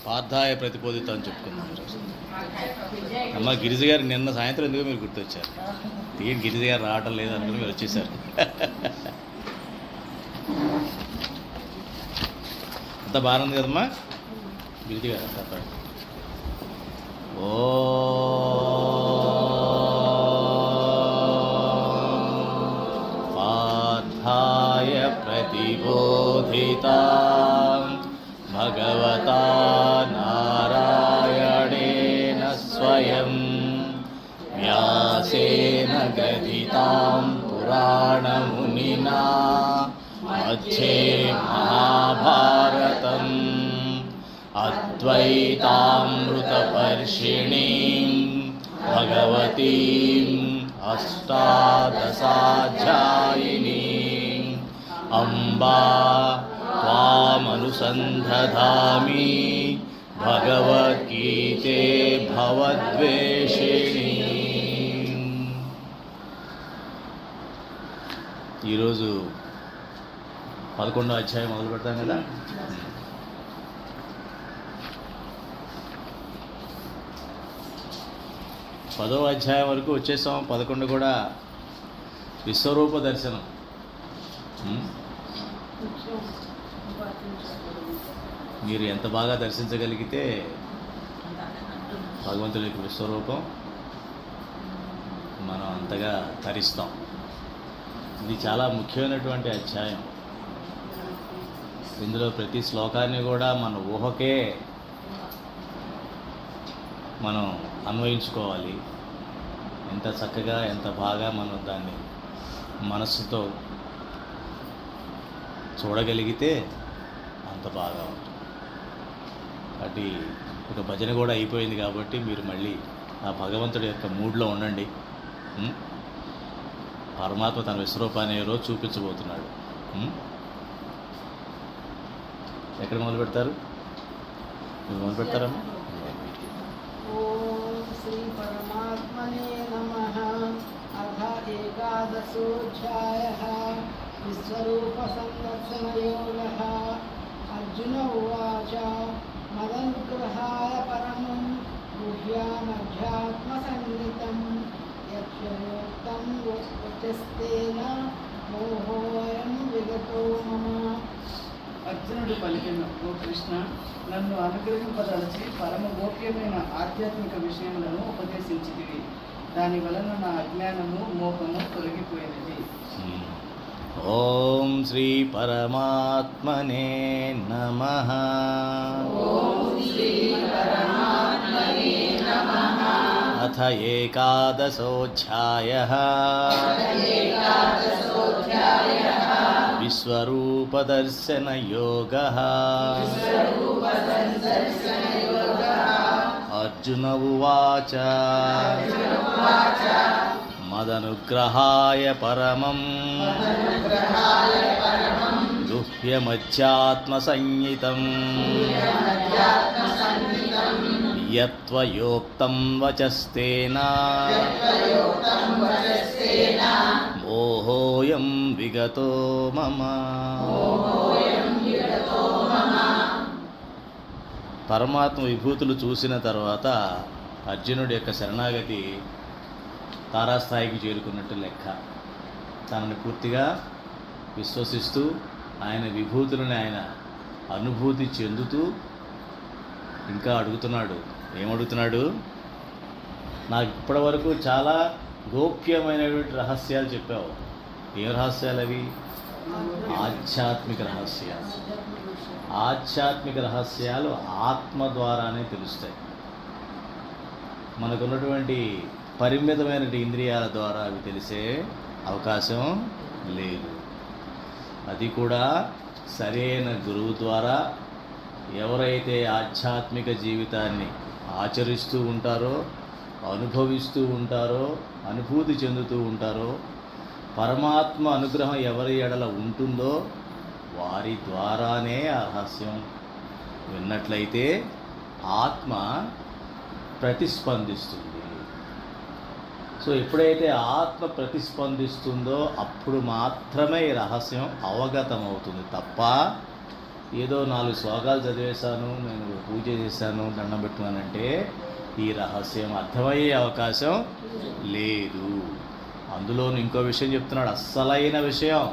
పార్థాయ ప్రతిపోదిత అని చెప్పుకున్నాం ఈరోజు. అమ్మ గిరిజ గారు నిన్న సాయంత్రం ఎందుకో మీరు గుర్తొచ్చారు. గిరిజ గారు రావటం లేదు అనుకుని మీరు వచ్చేసారు. అంత బాగుంది కదమ్మా గిరిజ గారు అంత. ఓ పార్థాయ ప్రతిబోధిత భగవతా నారాయణేన స్వయం వ్యాసేన గదితాం పురాణమునినా మధ్యే మహాభారతం అద్వైతామృతవర్షిణీం భగవతీం అష్టాదశాధ్యాయినీం అంబా త్వామనుసంధామి భగవద్గీతే భవద్వేషిణి. ఈరోజు 11వ అధ్యాయం మొదలు పెడతాం కదా. పదవ అధ్యాయం వరకు వచ్చేసాం. 11 కూడా విశ్వరూప దర్శనం. మీరు ఎంత బాగా దర్శించగలిగితే భగవంతుడి యొక్క విశ్వరూపం మనం అంతగా తరిస్తాం. ఇది చాలా ముఖ్యమైనటువంటి అధ్యాయం. ఇందులో ప్రతి శ్లోకాన్ని కూడా మన ఊహకే మనం అన్వయించుకోవాలి. ఎంత చక్కగా ఎంత బాగా మనం దాన్ని మనస్సుతో చూడగలిగితే అంత బాగా ఉంటుంది. కాబట్టి ఒక భజన కూడా అయిపోయింది కాబట్టి మీరు మళ్ళీ ఆ భగవంతుడి యొక్క మూడ్లో ఉండండి. పరమాత్మ తన విశ్వరూపాన్ని ఏ రోజు చూపించబోతున్నాడు. ఎక్కడ మొదలు పెడతారు? మీరు మొదలు పెడతారమ్మా? ఓం శ్రీ పరమాత్మనే నమః. అథ ఏకాదశోऽధ్యాయः విశ్వరూప సందర్శనయోగः. అర్జున ఉవాచ మదనుగ్రహాయ పరమం గుహ్యామధ్యాత్మసంగీతం యక్షయోక్తం వచస్తేన మోహోయం విగతో మమ. అర్జునుడు పలికిన, ఓ కృష్ణ, నన్ను అనుగ్రహింపదలచి పరమ గోప్యమైన ఆధ్యాత్మిక విషయములను ఉపదేశించితివి. దాని వలన నా అజ్ఞానము మోహము తొలగిపోయినది. ఓం శ్రీ పరమాత్మనే నమః. అథ ఏకాదశోऽధ్యాయः విశ్వరూపదర్శనయోగः. అర్జున ఉవాచ మదనుగ్రహాయ పరమం గుహ్యమధ్యాత్మసంహితం యత్వయోక్తం వచస్తేన మోహోయం విగతో మమ. పరమాత్మ విభూతులు చూసిన తర్వాత అర్జునుడి యొక్క శరణాగతి తారాస్థాయికి చేరుకున్నట్టు లెక్క. తనని పూర్తిగా విశ్వసిస్తూ ఆయన విభూతులను ఆయన అనుభూతి చెందుతూ ఇంకా అడుగుతున్నాడు. ఏమడుగుతున్నాడు? నాకు ఇప్పటివరకు చాలా గోప్యమైనటువంటి రహస్యాలు చెప్పావు. ఏం రహస్యాలు అవి? ఆధ్యాత్మిక రహస్యాలు. ఆధ్యాత్మిక రహస్యాలు ఆత్మ ద్వారానే తెలుస్తాయి. మనకున్నటువంటి పరిమితమైన ఇంద్రియాల ద్వారా అవి తెలిసే అవకాశం లేదు. అది కూడా సరైన గురువు ద్వారా ఎవరైతే ఆధ్యాత్మిక జీవితాన్ని ఆచరిస్తూ ఉంటారో, అనుభవిస్తూ ఉంటారో, అనుభూతి చెందుతూ ఉంటారో, పరమాత్మ అనుగ్రహం ఎవరి ఎడల ఉంటుందో వారి ద్వారానే ఆ రహస్యం విన్నట్లయితే ఆత్మ ప్రతిస్పందిస్తుంది. సో ఎప్పుడైతే ఆత్మ ప్రతిస్పందిస్తుందో అప్పుడు మాత్రమే ఈ రహస్యం అవగతమవుతుంది తప్ప ఏదో 4 శ్లోకాలు చదివేశాను, నేను పూజ చేశాను, దండం పెట్టుకున్నానంటే ఈ రహస్యం అర్థమయ్యే అవకాశం లేదు. అందులోను ఇంకో విషయం చెప్తున్నాడు, అస్సలైన విషయం.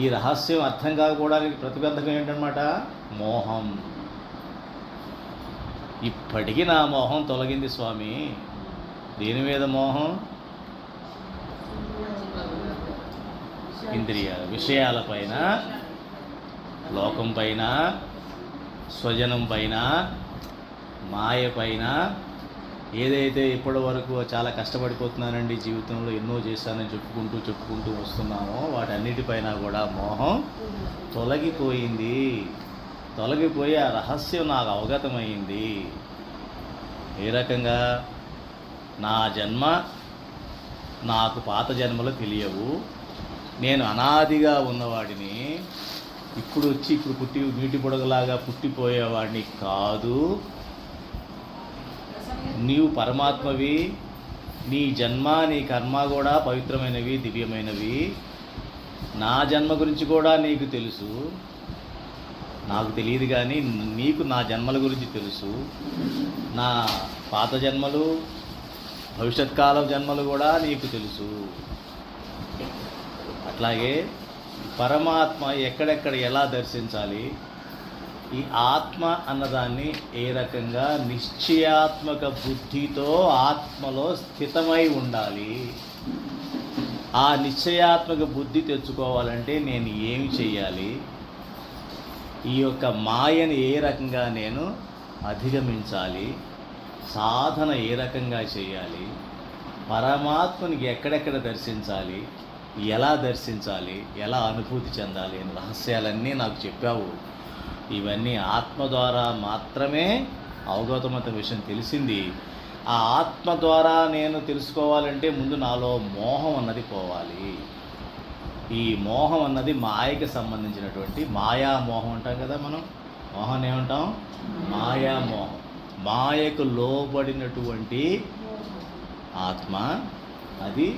ఈ రహస్యం అర్థం కాకపోవడానికి ప్రతిబంధకం ఏంటన్నమాట? మోహం. ఇప్పటికీ నా మోహం తొలగింది స్వామి. దేని మీద మోహం? ఇంద్రియాల విషయాలపైన, లోకం పైన, స్వజనం పైన, మాయ పైన. ఏదైతే ఇప్పటి వరకు చాలా కష్టపడిపోతున్నానండి, జీవితంలో ఎన్నో చేశానని చెప్పుకుంటూ వస్తున్నామో వాటన్నిటిపైన కూడా మోహం తొలగిపోయింది. తొలగిపోయి ఆ రహస్యం నాకు అవగతమైంది. ఏ రకంగా? నా జన్మ నాకు పాత జన్మలు తెలియవు, నేను అనాదిగా ఉన్నవాడిని, ఇప్పుడు పుట్టి నీటి బుడగలాగా పుట్టిపోయేవాడిని కాదు. నీవు పరమాత్మవి, నీ జన్మ నీ కర్మ కూడా పవిత్రమైనవి, దివ్యమైనవి. నా జన్మ గురించి కూడా నీకు తెలుసు, నాకు తెలియదు కానీ నీకు నా జన్మల గురించి తెలుసు. నా పాత జన్మలు, భవిష్యత్కాల జన్మలు కూడా నీకు తెలుసు. అట్లాగే పరమాత్మ ఎక్కడెక్కడ ఎలా దర్శించాలి, ఈ ఆత్మ అన్నదాన్ని ఏ రకంగా నిశ్చయాత్మక బుద్ధితో ఆత్మలో స్థితమై ఉండాలి. ఆ నిశ్చయాత్మక బుద్ధి తెచ్చుకోవాలంటే నేను ఏమి చెయ్యాలి, ఈ యొక్క మాయని ఏ రకంగా నేను అధిగమించాలి, సాధన ఏ రకంగా చేయాలి, పరమాత్మనికి ఎక్కడెక్కడ దర్శించాలి, ఎలా దర్శించాలి, ఎలా అనుభూతి చెందాలి అని రహస్యాలన్నీ నాకు చెప్పావు. ఇవన్నీ ఆత్మ ద్వారా మాత్రమే అవగతమైన విషయం తెలిసింది. ఆ ఆత్మ ద్వారా నేను తెలుసుకోవాలంటే ముందు నాలో మోహం అన్నది పోవాలి. ఈ మోహం అన్నది మాయకి సంబంధించినటువంటి మాయామోహం అంటాం కదా మనం. మోహం ఏమంటాం? మాయామోహం. మాయకు లోబడినటువంటి ఆత్మ అది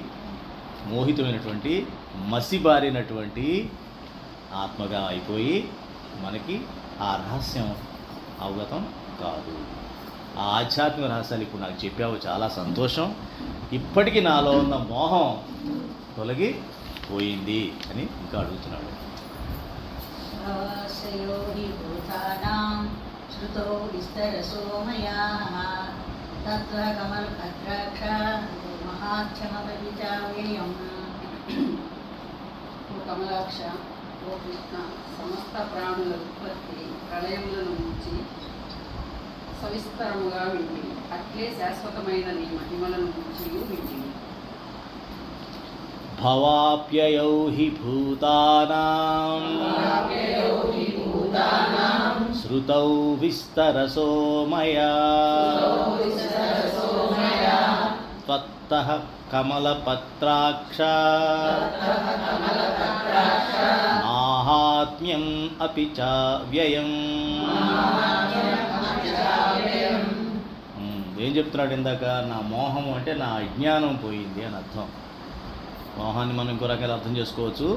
మోహితమైనటువంటి మసిబారినటువంటి ఆత్మగా అయిపోయి మనకి ఆ రహస్యం అవగతం కాదు. ఆ ఆధ్యాత్మిక రహస్యాలు ఇప్పుడు నాకు చెప్పావు, చాలా సంతోషం. ఇప్పటికీ నాలో ఉన్న మోహం తొలగి పోయింది అని ఇంకా అడుగుతున్నాడు. श्रुतो विस्तरसो मया तत्र कमलभद्राक्ष महाक्षमपरिचाव्ययम् ఓ కమలాక్ష, ఓ కృష్ణ, సమస్త ప్రాణుల ఉత్పత్తి ప్రళయములను ముంచి సవిస్తరముగా వింటివి. అట్లే శాశ్వతమైన నీ మహిమలను ముంచి వింటివి. భవాప్యయౌ హి భూతానాం శ్రుతౌ విస్తరసో మయా త్వత్తః కమలపత్రాక్ష మాహాత్మ్యం అపి చ వ్యయం. ఏం చెప్తున్నాడు ఇందాక? నా మోహం అంటే నా అజ్ఞానం పోయింది అని అర్థం. మోహాన్ని మనం ఇంకో రకాలు అర్థం చేసుకోవచ్చు.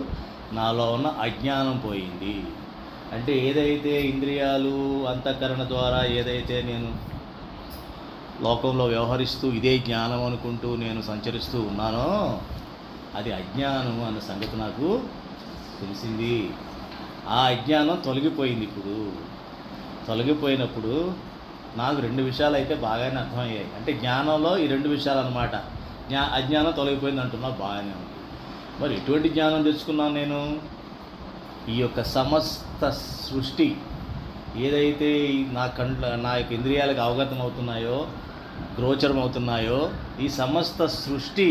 నాలో ఉన్న అజ్ఞానం పోయింది అంటే ఏదైతే ఇంద్రియాలు అంతఃకరణ ద్వారా ఏదైతే నేను లోకంలో వ్యవహరిస్తూ ఇదే జ్ఞానం అనుకుంటూ నేను సంచరిస్తూ ఉన్నానో అది అజ్ఞానం అన్న సంగతి నాకు తెలిసింది. ఆ అజ్ఞానం తొలగిపోయింది. ఇప్పుడు తొలగిపోయినప్పుడు నాకు 2 విషయాలు అయితే బాగానే అర్థమయ్యాయి. అంటే జ్ఞానంలో ఈ 2 విషయాలు అన్నమాట. అజ్ఞానం తొలగిపోయింది అంటున్నా, బాగానే ఉంది. మరి ఎటువంటి జ్ఞానం తెచ్చుకున్నాను నేను? ఈ యొక్క సమస్త సృష్టి ఏదైతే నా యొక్క ఇంద్రియాలకు అవగతం అవుతున్నాయో, గోచరం అవుతున్నాయో, ఈ సమస్త సృష్టి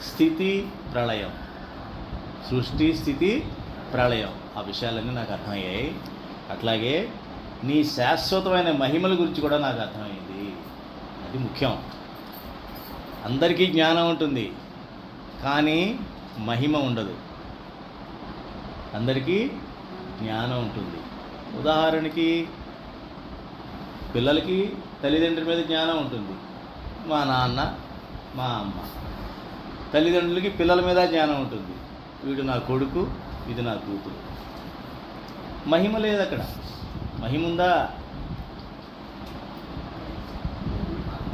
స్థితి ప్రళయం, సృష్టి స్థితి ప్రళయం, ఆ విషయాలన్నీ నాకు అర్థమయ్యాయి. అట్లాగే నీ శాశ్వతమైన మహిమల గురించి కూడా నాకు అర్థమైంది. అది ముఖ్యం. అందరికీ జ్ఞానం ఉంటుంది కానీ మహిమ ఉండదు. అందరికీ జ్ఞానం ఉంటుంది. ఉదాహరణకి పిల్లలకి తల్లిదండ్రుల మీద జ్ఞానం ఉంటుంది. మా నాన్న, మా అమ్మ. తల్లిదండ్రులకి పిల్లల మీద జ్ఞానం ఉంటుంది. వీడు నా కొడుకు, ఇది నా కూతురు. మహిమ లేదు అక్కడ. మహిమ ఉందా?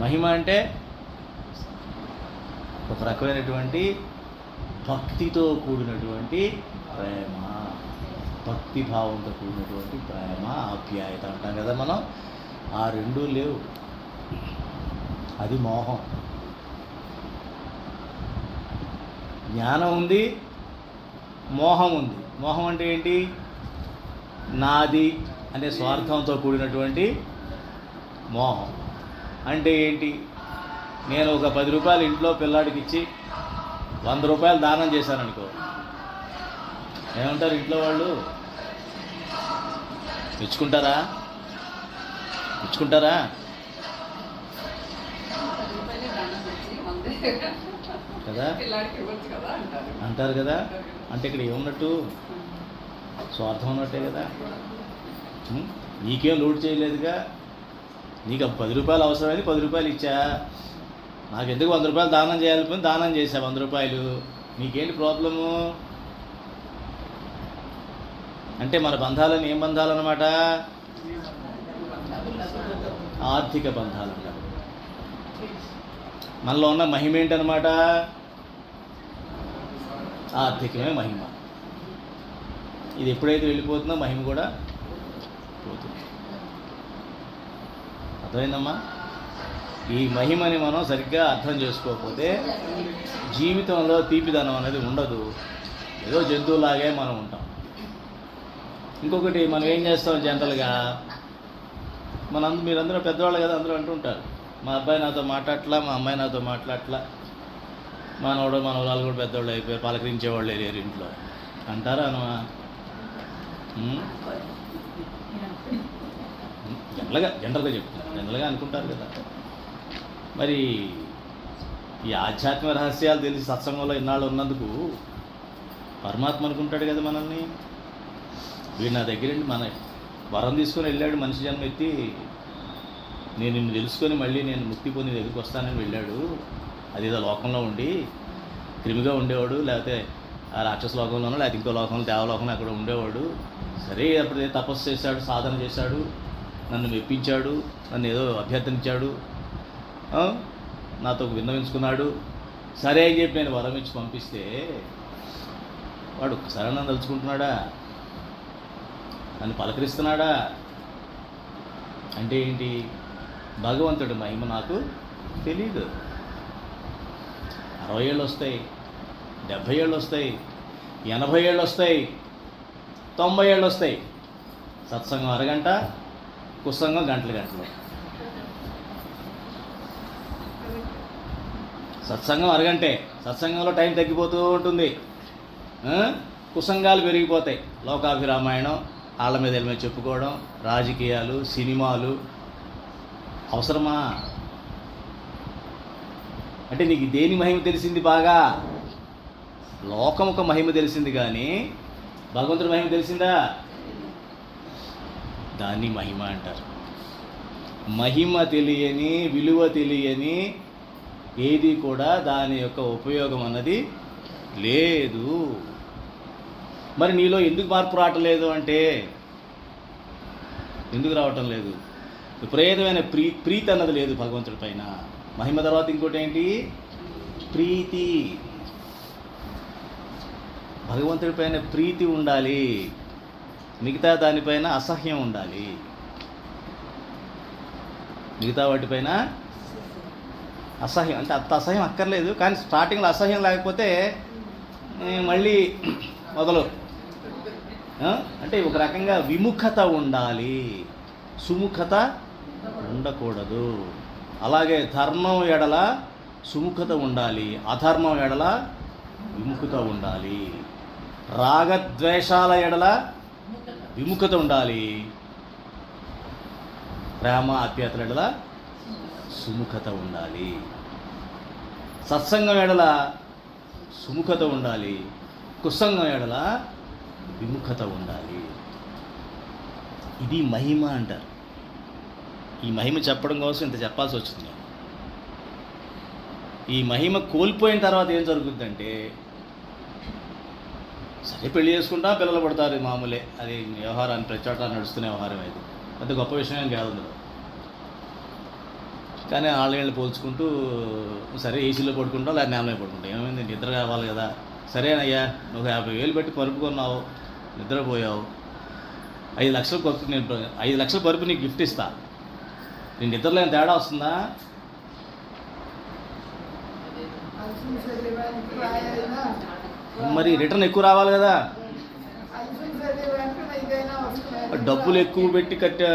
మహిమ అంటే ఒక రకమైనటువంటి భక్తితో కూడినటువంటి ప్రేమ, భక్తి భావంతో కూడినటువంటి ప్రేమ, ఆప్యాయత అంటాం కదా మనం. ఆ రెండూ లేవు. అది మోహం. జ్ఞానం ఉంది, మోహం ఉంది. మోహం అంటే ఏంటి? నాది అనే స్వార్థంతో కూడినటువంటి మోహం. అంటే ఏంటి? నేను ఒక 10 రూపాయలు ఇంట్లో పిల్లాడికి ఇచ్చి 100 రూపాయలు దానం చేశాను అనుకో, ఏమంటారు ఇంట్లో వాళ్ళు? మెచ్చుకుంటారా? రూపాయలే దానం తెచ్చి మందే కదా పిల్లాడికి ఇవ్వచ్చు కదా అంటారు. అంటారు కదా. అంటే ఇక్కడ ఏమున్నట్టు? స్వార్థం ఉన్నట్టే కదా. నీకేం లోటు చేయలేదుగా. నీకు 10 రూపాయలు అవసరమైంది, 10 రూపాయలు ఇచ్చా. నాకు ఎందుకు 100 రూపాయలు దానం చేయాలని దానం చేశా 100 రూపాయలు. నీకేంటి ప్రాబ్లము? అంటే మన బంధాలని ఏం బంధాలు అన్నమాట? ఆర్థిక బంధాలు అన్నమాట. మనలో ఉన్న మహిమ ఏంటన్నమాట? ఆర్థికమే మహిమ. ఇది ఎప్పుడైతే వెళ్ళిపోతుందో మహిమ కూడా పోతుంది. అర్థమైందమ్మా? ఈ మహిమని మనం సరిగ్గా అర్థం చేసుకోకపోతే జీవితంలో తీపిదనం అనేది ఉండదు. ఏదో జంతువులాగే మనం ఉంటాం. ఇంకొకటి, మనం ఏం చేస్తాం జనరల్గా, మీరందరూ పెద్దవాళ్ళు కదా, అందరూ అంటుంటారు, మా అబ్బాయి నాతో మాట్లాడట్లా, మా అమ్మాయి నాతో మాట్లాడట్లా, మనవరాలు కూడా పెద్దవాళ్ళు అయిపోయారు, పలకరించేవాళ్ళు లేరు ఇంట్లో అంటారా అనమా? జనరల్గా చెప్తున్నారు, జనరల్గా అనుకుంటారు కదా. మరి ఈ ఆధ్యాత్మిక రహస్యాలు తెలిసి సత్సంగంలో ఇన్నాళ్ళు ఉన్నందుకు పరమాత్మ అనుకుంటాడు కదా మనల్ని. వీడు నా దగ్గరండి మన వరం తీసుకొని వెళ్ళాడు, మనిషి జన్మ ఎత్తి, నేను నిన్ను తెలుసుకొని మళ్ళీ నేను ముక్తి పొంది దగ్గరికి వస్తానని వెళ్ళాడు. అదేదో లోకంలో ఉండి క్రిమిగా ఉండేవాడు, లేకపోతే ఆ రాక్షస లోకంలోనో లేకపోతే ఇంకో లోకంలో దేవలోకంలో అక్కడ ఉండేవాడు. సరే అప్పుడు తపస్సు చేశాడు, సాధన చేశాడు, నన్ను మెప్పించాడు, నన్ను ఏదో అభ్యర్థించాడు, నాతో విన్నవించుకున్నాడు. సరే అని చెప్పి నేను వరం ఇచ్చి పంపిస్తే వాడు ఒక్కసారి నన్ను తలుచుకుంటున్నాడా? నన్ను పలకరిస్తున్నాడా? అంటే ఏంటి? భగవంతుడి మహిమ నాకు తెలీదు. 60 ఏళ్ళు వస్తాయి, 70 ఏళ్ళు వస్తాయి, 80 ఏళ్ళు వస్తాయి, 90 ఏళ్ళు వస్తాయి. సత్సంగం అరగంట, కుసంగం గంటలు. సత్సంగం అరగంటే, సత్సంగంలో టైం తగ్గిపోతూ ఉంటుంది, కుసంగాలు పెరిగిపోతాయి. లోకాభిరామాయణం, వాళ్ళ మీద వీళ్ళ మీద చెప్పుకోవడం, రాజకీయాలు, సినిమాలు అవసరమా? అంటే నీకు దేని మహిమ తెలిసింది? బాగా లోకముఖ మహిమ తెలిసింది, కానీ భగవంతుడి మహిమ తెలిసిందా? దాన్ని మహిమ అంటారు. మహిమ తెలియని, విలువ తెలియని ఏది కూడా దాని యొక్క ఉపయోగం అన్నది లేదు. మరి నీలో ఎందుకు మార్పు రావటం అంటే, ఎందుకు రావటం లేదు? విపరీతమైన ప్రీతి అన్నది లేదు భగవంతుడి పైన. మహిమ తర్వాత ఇంకోటి ఏంటి? ప్రీతి. భగవంతుడి పైన ప్రీతి ఉండాలి, మిగతా దానిపైన అసహ్యం ఉండాలి. మిగతా వాటిపైన అసహ్యం అంటే అంత అసహ్యం అక్కర్లేదు, కానీ స్టార్టింగ్లో అసహ్యం లేకపోతే మళ్ళీ మొదలు. అంటే ఒక రకంగా విముఖత ఉండాలి, సుముఖత ఉండకూడదు. అలాగే ధర్మం ఎడల సుముఖత ఉండాలి, అధర్మం ఎడల విముఖత ఉండాలి. రాగద్వేషాల ఎడల విముఖత ఉండాలి, ప్రేమ ఆప్యాయతల ఎడల సుముఖత ఉండాలి. సత్సంగం ఎడల సుముఖత ఉండాలి, కుసంగం ఎడల విముఖత ఉండాలి. ఇది మహిమ అంటారు. ఈ మహిమ చెప్పడం కోసం ఇంత చెప్పాల్సి వచ్చింది. ఈ మహిమ కోల్పోయిన తర్వాత ఏం జరుగుతుందంటే సరే పెళ్లి చేసుకుంటా పిల్లలు పడతారు మామూలే, అది వ్యవహారాన్ని ప్రతి చోట నడుస్తున్న వ్యవహారం అది, పెద్ద గొప్ప విషయం ఏం కాదు అందులో. కానీ వాళ్ళని పోల్చుకుంటూ సరే ఏసీలో పడుకుంటాం లేదా నేలలో పడుకుంటాం, ఏమైంది నిద్ర కావాలి కదా. సరేనయ్యా నువ్వు 50,000 పెట్టి పరుపు కొన్నావు, నిద్రపోయావు, 5 లక్షల పరుపు, నేను 5 లక్షల పరుపు నీకు గిఫ్ట్ ఇస్తా, నేను నిద్రలో ఏం తేడా వస్తుందా? అలసిన శరీరానికి రాయైనా మరి రిటర్న్ ఎక్కువ రావాలి కదా. అలసిన శరీరానికి ఇదైనా వస్తుంది. డబ్బులు ఎక్కువ పెట్టి కట్టే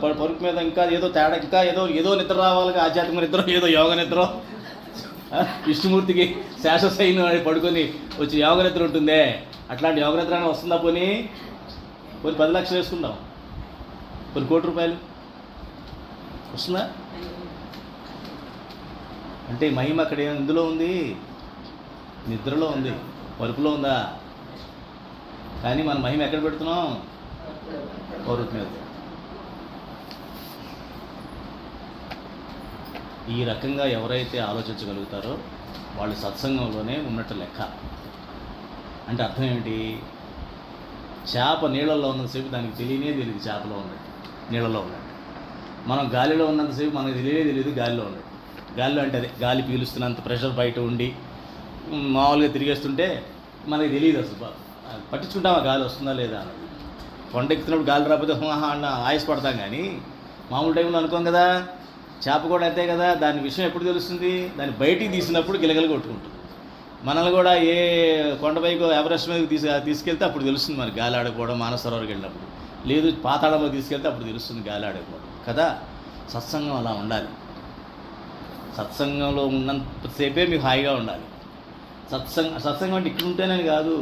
పరుపు మీద ఇంకా ఏదో తేడా, ఇంకా ఏదో నిద్ర రావాలి, ఆధ్యాత్మిక నిద్ర, ఏదో యోగ నిద్ర. విష్ణుమూర్తికి శాశ్వతైన పడుకొని వచ్చి యోగ నిద్ర ఉంటుందే, అట్లాంటి యోగ నిద్ర అని వస్తుందా? పోనీ 10 లక్షలు వేసుకుందాం, కొన్ని కోటి రూపాయలు వస్తుందా? అంటే మహిమ అక్కడ ఇందులో ఉంది, నిద్రలో ఉంది, పరుపులో ఉందా? కానీ మన మహిమ ఎక్కడ పెడుతున్నాం? పరుపు మీద. ఈ రకంగా ఎవరైతే ఆలోచించగలుగుతారో వాళ్ళు సత్సంగంలోనే ఉన్నట్టు లెక్క. అంటే అర్థం ఏమిటి? చేప నీళ్ళల్లో ఉన్నంతసేపు దానికి తెలియదు చేపలో ఉన్నట్టు, నీళ్ళలో ఉన్నట్టు. మనం గాలిలో ఉన్నంతసేపు మనకు తెలియదు గాలిలో ఉన్నట్టు. గాలిలో అంటే అదే గాలి పీలుస్తున్నంత ప్రెషర్ బయట ఉండి మామూలుగా తిరిగేస్తుంటే మనకి తెలియదు అసలు, పట్టించుకుంటాం ఆ గాలి వస్తుందా లేదా అన్నది. కొండ ఎక్కుతున్నప్పుడు గాలి రాకపోతే అన్న ఆయాసపడతాం, కానీ మామూలు టైంలో అనుకోం కదా. చేప కూడా అంతే కదా, దాని విషయం ఎప్పుడు తెలుస్తుంది? దాన్ని బయటికి తీసినప్పుడు గిలగలు కొట్టుకుంటుంది. మనల్ని కూడా ఏ కొండపైకి ఎవరెస్ట్ మీదకి తీసుకెళ్తే అప్పుడు తెలుస్తుంది మనకి గాలి ఆడకపోవడం. మానసరోవరికి వెళ్ళినప్పుడు, లేదు పాతాళంలో తీసుకెళ్తే అప్పుడు తెలుస్తుంది గాలి ఆడకపోవడం కదా. సత్సంగం అలా ఉండాలి. సత్సంగంలో ఉన్నంతసేపే మీకు హాయిగా ఉండాలి. సత్సంగం అంటే ఇక్కడ ఉంటేనని కాదు,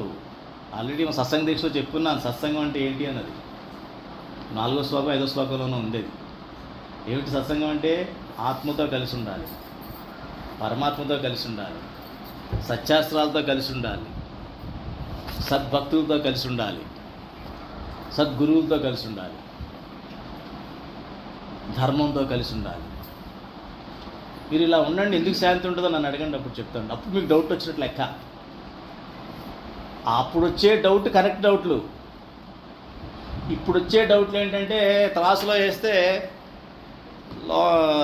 ఆల్రెడీ మా సత్సంగ దీక్షలో చెప్పుకున్నాను సత్సంగం అంటే ఏంటి అన్నది. 4వ శ్లోకం 5వ శ్లోకంలోనూ ఉండేది. ఏమిటి సత్సంగం అంటే? ఆత్మతో కలిసి ఉండాలి, పరమాత్మతో కలిసి ఉండాలి, సత్శాస్త్రాలతో కలిసి ఉండాలి, సద్భక్తులతో కలిసి ఉండాలి, సద్గురువులతో కలిసి ఉండాలి, ధర్మంతో కలిసి ఉండాలి. మీరు ఇలా ఉండండి, ఎందుకు శాంతి ఉంటుందో నన్ను అడగండి, అప్పుడు చెప్తాను. అప్పుడు మీకు డౌట్ వచ్చినట్లు లెక్క. అప్పుడు వచ్చే డౌట్ కరెక్ట్ డౌట్లు. ఇప్పుడు వచ్చే డౌట్లు ఏంటంటే త్రాసులో వేస్తే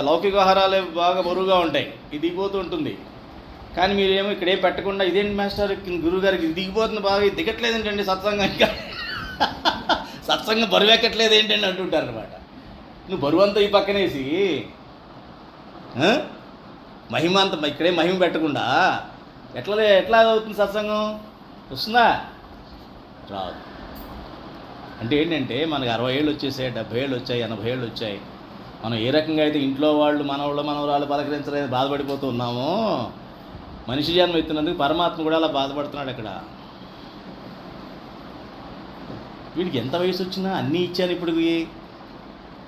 లౌకిక ఆహారాలే బాగా బరువుగా ఉంటాయి, ఇది దిగిపోతూ ఉంటుంది. కానీ మీరేమో ఇక్కడేం పెట్టకుండా ఇదేంటి మాస్టర్ గురువు గారికి ఇది దిగిపోతుంది బాగా, ఇది దిగట్లేదు ఏంటండి సత్సంగం, ఇంకా సత్సంగం బరువు ఎక్కట్లేదు ఏంటండి అంటుంటారు అనమాట. నువ్వు బరువు అంతా ఈ పక్కనేసి మహిమ అంత ఇక్కడే మహిమ పెట్టకుండా ఎట్లా అవుతుంది సత్సంగం? వస్తుందా? రాదు. అంటే ఏంటంటే మనకు 60 ఏళ్ళు వచ్చేసాయి, 70 ఏళ్ళు వచ్చాయి, 80 ఏళ్ళు వచ్చాయి. మనం ఏ రకంగా అయితే ఇంట్లో వాళ్ళు మనవరాళ్ళు పలకరించలేదు బాధపడిపోతూ ఉన్నామో, మనిషి జన్మ ఎత్తినందుకు పరమాత్మ కూడా అలా బాధపడుతున్నాడు. అక్కడ వీడికి ఎంత వయసు వచ్చినా అన్నీ ఇచ్చాను. ఇప్పుడు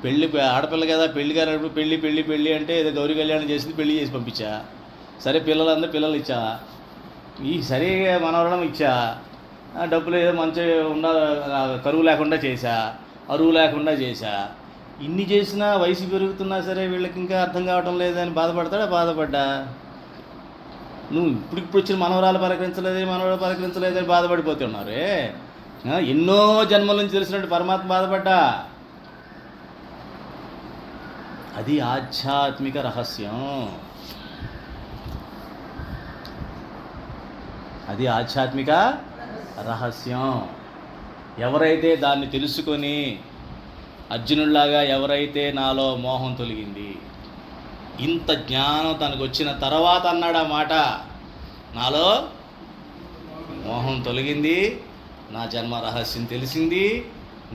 పెళ్ళి ఆడపిల్ల కదా, పెళ్లి కానప్పుడు పెళ్ళి అంటే ఏదో గౌరీ కళ్యాణం చేసింది, పెళ్లి చేసి పంపించా. సరే పిల్లలందరూ పిల్లలు ఇచ్చా, ఈ సరే మనవరం ఇచ్చా, డబ్బులు ఏదో మంచి కరువు లేకుండా చేశా, అరువు లేకుండా చేశా. ఇన్ని చేసినా వయసు పెరుగుతున్నా సరే వీళ్ళకి ఇంకా అర్థం కావటం లేదని బాధపడ్డా. నువ్వు ఇప్పుడు వచ్చిన మనవరాలు పలకరించలేదని బాధపడిపోతూ ఉన్నారే. ఎన్నో జన్మల నుంచి తెలిసినట్టు పరమాత్మ బాధపడ్డా. అది ఆధ్యాత్మిక రహస్యం. అది ఆధ్యాత్మిక రహస్యం. ఎవరైతే దాన్ని తెలుసుకొని అర్జునుడిలాగా ఎవరైతే నాలో మోహం తొలగింది, ఇంత జ్ఞానం తనకు వచ్చిన తర్వాత అన్నాడు ఆ మాట, నాలో మోహం తొలగింది, నా జన్మ రహస్యం తెలిసింది,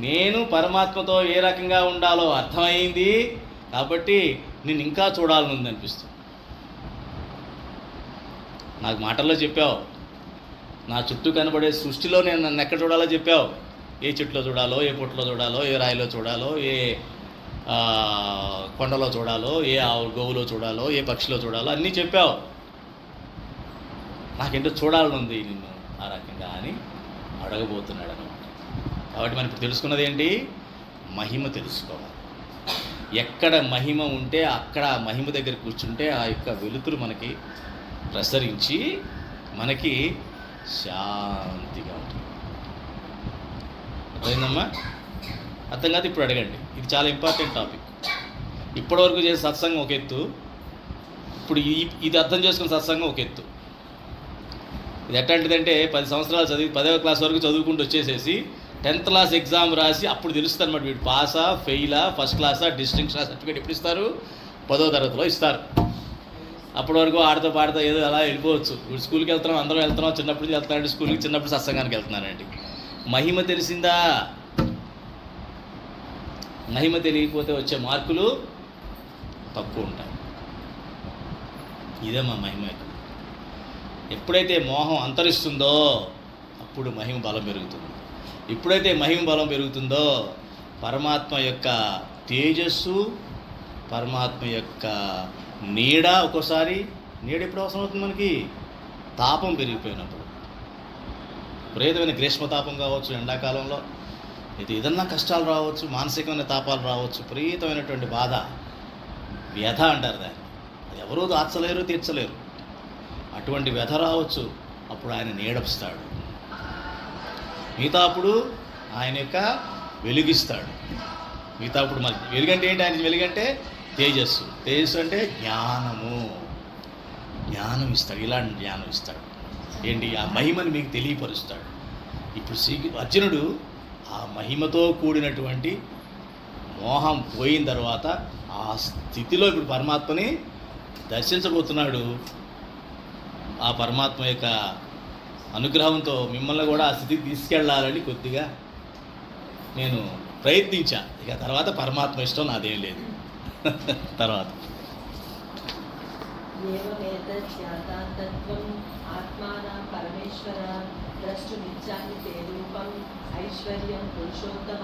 నేను పరమాత్మతో ఏ రకంగా ఉండాలో అర్థమైంది, కాబట్టి నేను ఇంకా చూడాలనుంది అనిపిస్తుంది. నాకు మాటల్లో చెప్పావు, నా చుట్టూ కనబడే సృష్టిలో నేను నన్ను ఎక్కడ చూడాలో చెప్పావు. ఏ చెట్లో చూడాలో, ఏ పుట్టలో చూడాలో, ఏ రాయిలో చూడాలో, ఏ కొండలో చూడాలో, ఏ గోవులో చూడాలో, ఏ పక్షిలో చూడాలో అన్నీ చెప్పావు. నాకేంటో చూడాలని ఉంది నిన్ను ఆ రకంగా అని అడగబోతున్నాడు అన్నమాట. కాబట్టి మనం ఇప్పుడు తెలుసుకున్నది ఏంటి? మహిమ తెలుసుకోవాలి. ఎక్కడ మహిమ ఉంటే అక్కడ ఆ మహిమ దగ్గర కూర్చుంటే ఆ యొక్క వెలుతురు మనకి ప్రసరించి మనకి శాంతిగా ఉంటుంది. అయిందమ్మా? అర్థం కాదు ఇప్పుడు అడగండి. ఇది చాలా ఇంపార్టెంట్ టాపిక్. ఇప్పటివరకు చేసే సత్సంగం ఒక ఎత్తు, ఇప్పుడు ఇది అర్థం చేసుకున్న సత్సంగం ఒక ఎత్తు. ఇది ఎట్లాంటిదంటే 10 సంవత్సరాలు చదివి 10వ క్లాస్ వరకు చదువుకుంటూ వచ్చేసేసి 10th క్లాస్ ఎగ్జామ్ రాసి అప్పుడు తెలుస్తుంది అనమాట వీడు పాసా, ఫెయిలా, ఫస్ట్ క్లాసా, డిస్టింక్షన్ సర్టిఫికేట్ ఎప్పుడు ఇస్తారు? 10వ తరగతిలో ఇస్తారు. అప్పటి వరకు ఆడుతూ పాడుతూ ఏదో అలా వెళ్ళిపోవచ్చు. ఇప్పుడు స్కూల్కి వెళ్తున్నాం, అందరం వెళ్తున్నాం, చిన్నప్పుడు వెళ్తున్నాడు స్కూల్కి, చిన్నప్పుడు సత్సంగానికి వెళ్తున్నానండి. మహిమ తెలిసిందా? మహిమ తెలియకపోతే వచ్చే మార్కులు తక్కువ ఉంటాయి. ఇదే మా మహిమ. ఎప్పుడైతే మోహం అంతరిస్తుందో అప్పుడు మహిమ బలం పెరుగుతుంది. ఎప్పుడైతే మహిమ బలం పెరుగుతుందో పరమాత్మ యొక్క తేజస్సు, పరమాత్మ యొక్క నీడ, ఒక్కోసారి నీడ ఎప్పుడు అవసరం అవుతుంది మనకి? తాపం పెరిగిపోయినప్పుడు. విపరీతమైన గ్రీష్మతాపం కావచ్చు, ఎండాకాలంలో ఇది ఏదన్నా కష్టాలు రావచ్చు, మానసికమైన తాపాలు రావచ్చు, విపరీతమైనటువంటి బాధ, వ్యధ అంటారు దాన్ని. అది ఎవరూ దాచలేరు, తీర్చలేరు. అటువంటి వ్యధ రావచ్చు. అప్పుడు ఆయన నీడపిస్తాడు. మిగతా అప్పుడు ఆయన యొక్క వెలిగిస్తాడు. మిగతా అప్పుడు మరి వెలుగంటే ఏంటి? ఆయన వెలుగంటే తేజస్సు. తేజస్సు అంటే జ్ఞానము. జ్ఞానం ఇస్తాడు. ఇలాంటి జ్ఞానం ఇస్తాడు. ఏంటి? ఆ మహిమని మీకు తెలియపరుస్తాడు. ఇప్పుడు అర్జునుడు ఆ మహిమతో కూడినటువంటి మోహం పోయిన తర్వాత ఆ స్థితిలో ఇప్పుడు పరమాత్మని దర్శించబోతున్నాడు. ఆ పరమాత్మ యొక్క అనుగ్రహంతో మిమ్మల్ని కూడా ఆ స్థితికి తీసుకెళ్ళాలని కొద్దిగా నేను ప్రయత్నించా. ఇక తర్వాత పరమాత్మ ఇష్టం నాదేం లేదు. తర్వాత ఏవమేతత్యాతాతత్వం ఆత్మానం పరమేశ్వర ద్రష్టుమిచ్చామి తే రూపం ఐశ్వర్యం పురుషోత్తమ.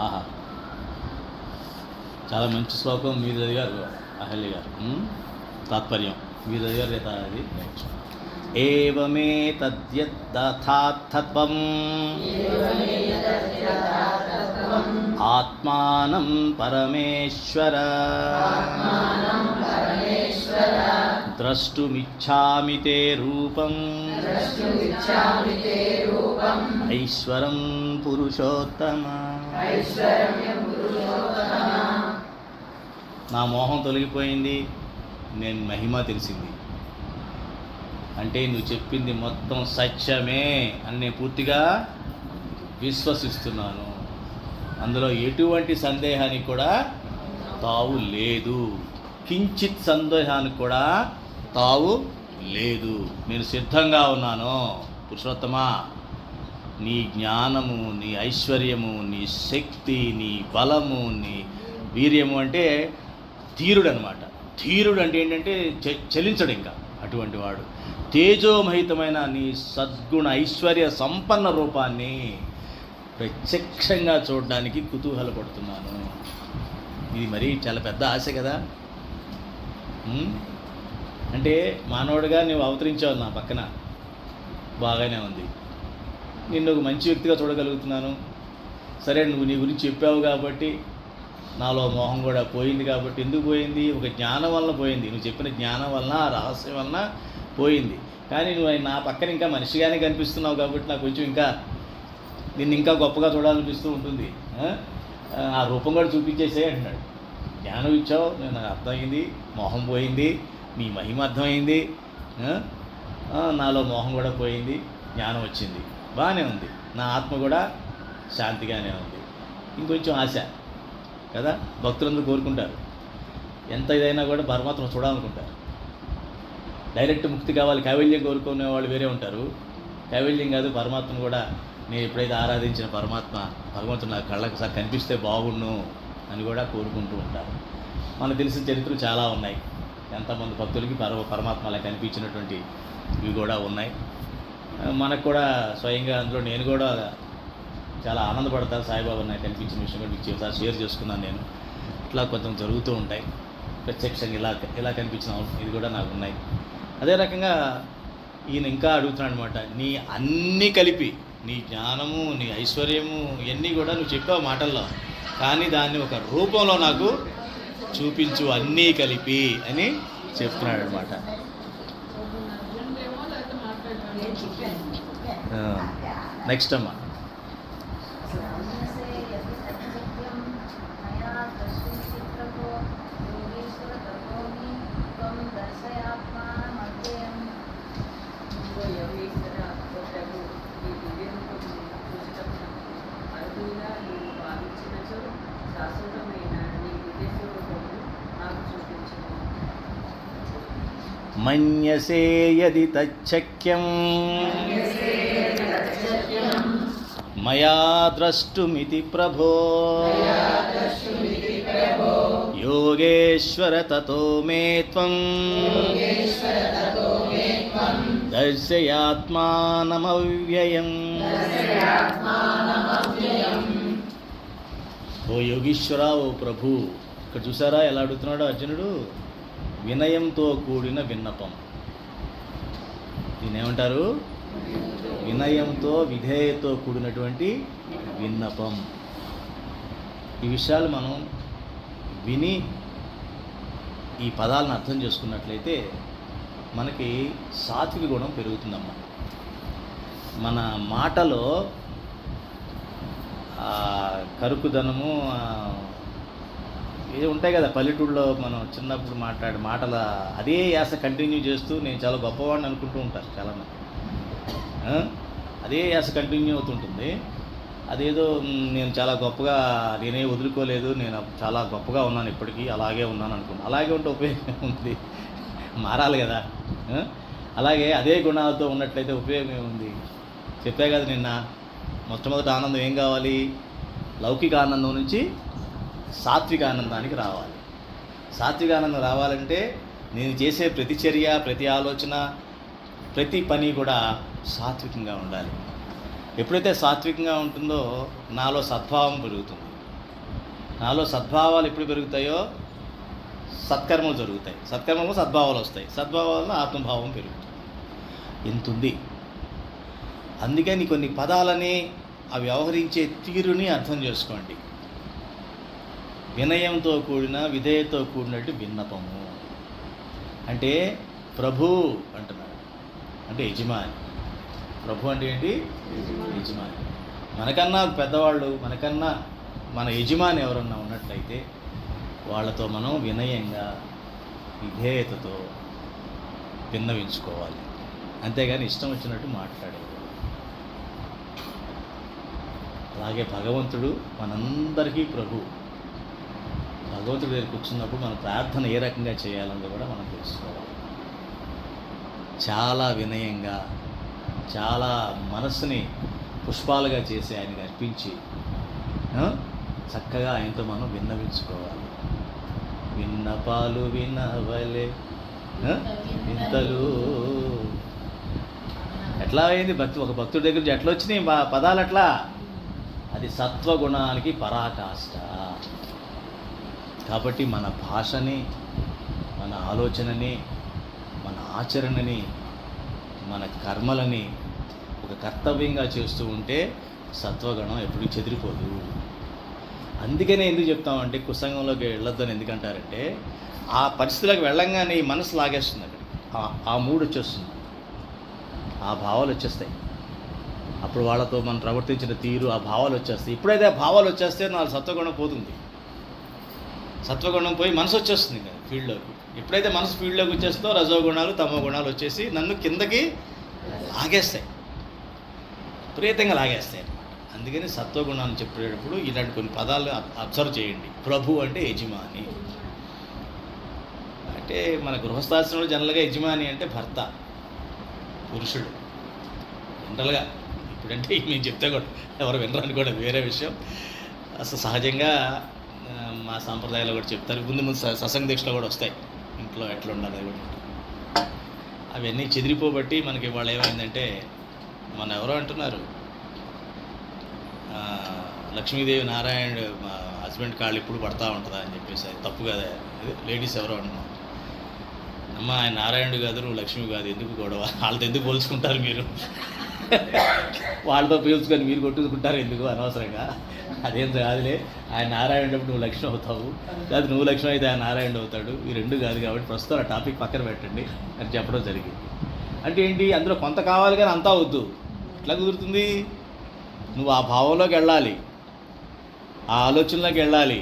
ఆహా, చాలా మంచి శ్లోకం మీరు చదివారు అహల్య గారు. తాత్పర్యం మీరు చదివారు లేదా? అది ఏవమే తద్యథార్థత్వం ఆత్మానం పరమేశ్వర ద్రష్టుమిచ్ఛామి తే రూపం ఐశ్వరం పురుషోత్తమ. నా మోహం తొలగిపోయింది, నేను మహిమ తెలిసింది. అంటే నువ్వు చెప్పింది మొత్తం సత్యమే అని నేను పూర్తిగా విశ్వసిస్తున్నాను. అందులో ఎటువంటి సందేహానికి కూడా తావు లేదు. కించిత్ సందేహానికి కూడా తావు లేదు. నేను సిద్ధంగా ఉన్నాను. పురుషోత్తమా, నీ జ్ఞానము, నీ ఐశ్వర్యము, నీ శక్తి, నీ బలము, నీ వీర్యము అంటే ధీరుడు అనమాట. ధీరుడు అంటే ఏంటంటే చలించడు ఇంకా. అటువంటి వాడు తేజోమహితమైన నీ సద్గుణ ఐశ్వర్య సంపన్న రూపాన్ని ప్రత్యక్షంగా చూడడానికి కుతూహలపడుతున్నాను. ఇది మరీ చాలా పెద్ద ఆశ కదా. అంటే మానవుడిగా నువ్వు అవతరించావు నా పక్కన, బాగానే ఉంది. నిన్ను ఒక మంచి వ్యక్తిగా చూడగలుగుతున్నాను. సరే, నువ్వు నీ గురించి చెప్పావు కాబట్టి నాలో మోహం కూడా పోయింది. కాబట్టి ఎందుకు పోయింది? ఒక జ్ఞానం వలన పోయింది. నువ్వు చెప్పిన జ్ఞానం వలన, ఆ రహస్యం వలన పోయింది. కానీ నువ్వు నా పక్కన ఇంకా మనిషిగానే కనిపిస్తున్నావు కాబట్టి నాకు కొంచెం ఇంకా నిన్ను ఇంకా గొప్పగా చూడాలనిపిస్తూ ఉంటుంది. ఆ రూపం కూడా చూపించేసే అంటున్నాడు. జ్ఞానం ఇచ్చావు, నేను నాకు అర్థమైంది, మోహం పోయింది, నీ మహిమ అర్థమైంది, నాలో మోహం కూడా పోయింది, జ్ఞానం వచ్చింది, బాగానే ఉంది. నా ఆత్మ కూడా శాంతిగానే ఉంది. ఇంకొంచెం ఆశ కదా, భక్తులందరూ కోరుకుంటారు. ఎంత ఇదైనా కూడా పరమాత్మ చూడాలనుకుంటారు. డైరెక్ట్ ముక్తి కావాలి, కైవల్యం కోరుకునే వాళ్ళు వేరే ఉంటారు. కైవల్యం కాదు, పరమాత్మను కూడా నేను ఎప్పుడైతే ఆరాధించిన భగవంతుడు నా కళ్ళకు సార్ కనిపిస్తే బాగుండు అని కూడా కోరుకుంటూ ఉంటారు. మనకు తెలిసిన చరిత్రలు చాలా ఉన్నాయి. ఎంతమంది భక్తులకి పరమాత్మ అలా కనిపించినటువంటి ఇవి కూడా ఉన్నాయి. మనకు కూడా స్వయంగా అందులో నేను కూడా చాలా ఆనందపడతాను. సాయిబాబా నాకు కనిపించిన విషయం కూడా మీకు చాలా షేర్ చేసుకున్నాను నేను. ఇట్లా కొంచెం జరుగుతూ ఉంటాయి. ప్రత్యక్షంగా ఇలా కనిపించిన ఇది కూడా నాకు ఉన్నాయి. అదే రకంగా ఈయన ఇంకా అడుగుతున్నాడు అనమాట, నీ అన్నీ కలిపి, నీ జ్ఞానము, నీ ఐశ్వర్యము, ఇవన్నీ కూడా నువ్వు చెప్పావు మాటల్లో, కానీ దాన్ని ఒక రూపంలో నాకు చూపించు అన్నీ కలిపి అని చెప్తున్నాడు అనమాట. అర్జునుడేమో లేకపోతే మాట్లాడతాను. నేను చెప్పాను. నెక్స్ట్ అమ్మా. ఇదిగో యోగేశ్వర, ఓ ప్రభు, ఈ దివ్యరూపం చూసేటప్పుడు అరుదుగా నేను భావించినచో శాశ్వతమైన నీ దివ్య స్వరూపము నాకు చూపించును. మన్యసే యది తచ్చక్యం మయా ద్రష్టుమితి ప్రభో యోగేశ్వర తతో మే త్వం దర్శయాత్మానమవ్యయం. ఓ యోగీశ్వర, ఓ ప్రభు. ఇక్కడ చూసారా ఎలా అడుగుతున్నాడో అర్జునుడు? వినయంతో కూడిన విన్నపం. దీన్ని ఏమంటారు? వినయంతో విధేయతో కూడినటువంటి విన్నపం. ఈ విషయాలు మనం విని ఈ పదాలను అర్థం చేసుకున్నట్లయితే మనకి సాత్విక గుణం పెరుగుతుందమ్మా. మన మాటలో కరుకుదనము ఏ ఉంటాయి కదా పల్లెటూళ్ళలో, మనం చిన్నప్పుడు మాట్లాడే మాటల అదే యాస కంటిన్యూ చేస్తూ నేను చాలా గొప్పవాడిని అనుకుంటూ ఉంటారు చాలామంది. అదే యాస కంటిన్యూ అవుతుంటుంది. అదేదో నేను చాలా గొప్పగా, నేనే వదులుకోలేదు, నేను చాలా గొప్పగా ఉన్నాను, ఇప్పటికీ అలాగే ఉన్నాను అనుకుంటాను. అలాగే ఉంటే ఉపయోగం ఉంది, మారాలి కదా. అలాగే అదే గుణాలతో ఉన్నట్లయితే ఉపయోగం ఏముంది? చెప్పే కదా నిన్న, మొట్టమొదటి ఆనందం ఏం కావాలి? లౌకిక ఆనందం నుంచి సాత్విక ఆనందానికి రావాలి. సాత్విక ఆనందం రావాలంటే నేను చేసే ప్రతి చర్య, ప్రతి ఆలోచన, ప్రతి పని కూడా సాత్వికంగా ఉండాలి. ఎప్పుడైతే సాత్వికంగా ఉంటుందో నాలో సద్భావం పెరుగుతుంది. నాలో సద్భావాలు ఎప్పుడు పెరుగుతాయో సత్కర్మలు జరుగుతాయి. సత్కర్మలు సద్భావాలు వస్తాయి. సద్భావాల్లో ఆత్మభావం పెరుగుతుంది. ఇంతుంది. అందుకని కొన్ని పదాలని ఆ వ్యవహరించే తీరుని అర్థం చేసుకోండి. వినయంతో కూడిన, విధేయతో కూడినట్టు విన్నపము అంటే ప్రభు అంటున్నాడు, అంటే యజమాని. ప్రభు అంటే ఏంటి? యజమాని. మనకన్నా పెద్దవాళ్ళు, మనకన్నా మన యజమాని ఎవరన్నా ఉన్నట్లయితే వాళ్ళతో మనం వినయంగా, విధేయతతో విన్నవించుకోవాలి. అంతేగాని ఇష్టం వచ్చినట్టు మాట్లాడేది. అలాగే భగవంతుడు మనందరికీ ప్రభు. భగవంతుడి దగ్గర కూర్చున్నప్పుడు మన ప్రార్థన ఏ రకంగా చేయాలన్నది కూడా మనం తెలుసుకోవాలి. చాలా వినయంగా, చాలా మనస్సుని పుష్పాలుగా చేసి ఆయనకి అర్పించి చక్కగా ఆయనతో మనం విన్నవించుకోవాలి. విన్నపాలు వినవలే వింతలు. ఎట్లా అయింది భక్తి? ఒక భక్తుడి దగ్గర నుంచి ఎట్లా వచ్చినాయి పదాలు? అట్లా అది సత్వగుణానికి పరాకాష్ట. కాబట్టి మన భాషని, మన ఆలోచనని, మన ఆచరణని, మన కర్మలని ఒక కర్తవ్యంగా చేస్తూ ఉంటే సత్వగుణం ఎప్పుడు చెదిరిపోదు. అందుకనే ఎందుకు చెప్తామంటే కుసంగంలోకి వెళ్ళొద్దని ఎందుకంటారంటే ఆ పరిస్థితులకు వెళ్ళంగానే ఈ మనసు లాగేస్తుంది. అక్కడ ఆ మూడు వచ్చేస్తుంది, ఆ భావాలు వచ్చేస్తాయి. అప్పుడు వాళ్ళతో మనం ప్రవర్తించిన తీరు, ఆ భావాలు వచ్చేస్తాయి. ఎప్పుడైతే ఆ భావాలు వచ్చేస్తే నా సత్వగుణం పోతుంది. సత్వగుణం పోయి మనసు వచ్చేస్తుంది కదా ఫీల్డ్లోకి. ఎప్పుడైతే మనసు ఫీల్డ్లోకి వచ్చేస్తుందో రజోగుణాలు, తమో గుణాలు వచ్చేసి నన్ను కిందకి లాగేస్తాయి, విపరీతంగా లాగేస్తాయి అన్నమాట. అందుకని సత్వగుణాన్ని చెప్పేటప్పుడు ఇలాంటి కొన్ని పదాలు అబ్జర్వ్ చేయండి. ప్రభు అంటే యజమాని. అంటే మన గృహస్థాశ్రమంలో జనరల్గా యజమాని అంటే భర్త, పురుషుడు జనరల్గా. ఇప్పుడంటే మేము చెప్తే కూడా ఎవరు వినరని కూడా వేరే విషయం. అసలు సహజంగా మా సాంప్రదాయాలు కూడా చెప్తారు. ముందు సత్సంగ దీక్షలో కూడా వస్తాయి, ఇంట్లో ఎట్లా ఉండాలి అది కూడా. అవన్నీ చెదిరిపోబట్టి మనకి వాళ్ళు ఏమైందంటే, మన ఎవరో అంటున్నారు లక్ష్మీదేవి నారాయణ హస్బెండ్ కాళ్ళు ఇప్పుడు పడతా ఉంటుందా అని చెప్పేసి. అది తప్పు కదా. లేడీస్ ఎవరో అంటున్నారు. అమ్మ ఆయన నారాయణుడు కాదు, నువ్వు లక్ష్మి కాదు, ఎందుకు గొడవ, వాళ్ళతో ఎందుకు పోల్చుకుంటారు మీరు, వాళ్ళతో పీల్చుకొని మీరు కొట్టుకుంటారు ఎందుకు అనవసరంగా, అదేం కాదులే, ఆయన నారాయణుడు నువ్వు లక్ష్మి అవుతావు, కాదు నువ్వు లక్ష్మి అయితే ఆయన నారాయణుడు అవుతాడు, ఈ రెండు కాదు కాబట్టి ప్రస్తుతం ఆ టాపిక్ పక్కన పెట్టండి అని చెప్పడం జరిగింది. అంటే ఏంటి, అందులో కొంత కావాలి కానీ అంతా వద్దు. ఎట్లా కుదురుతుంది? నువ్వు ఆ భావంలోకి వెళ్ళాలి, ఆ ఆలోచనలోకి వెళ్ళాలి,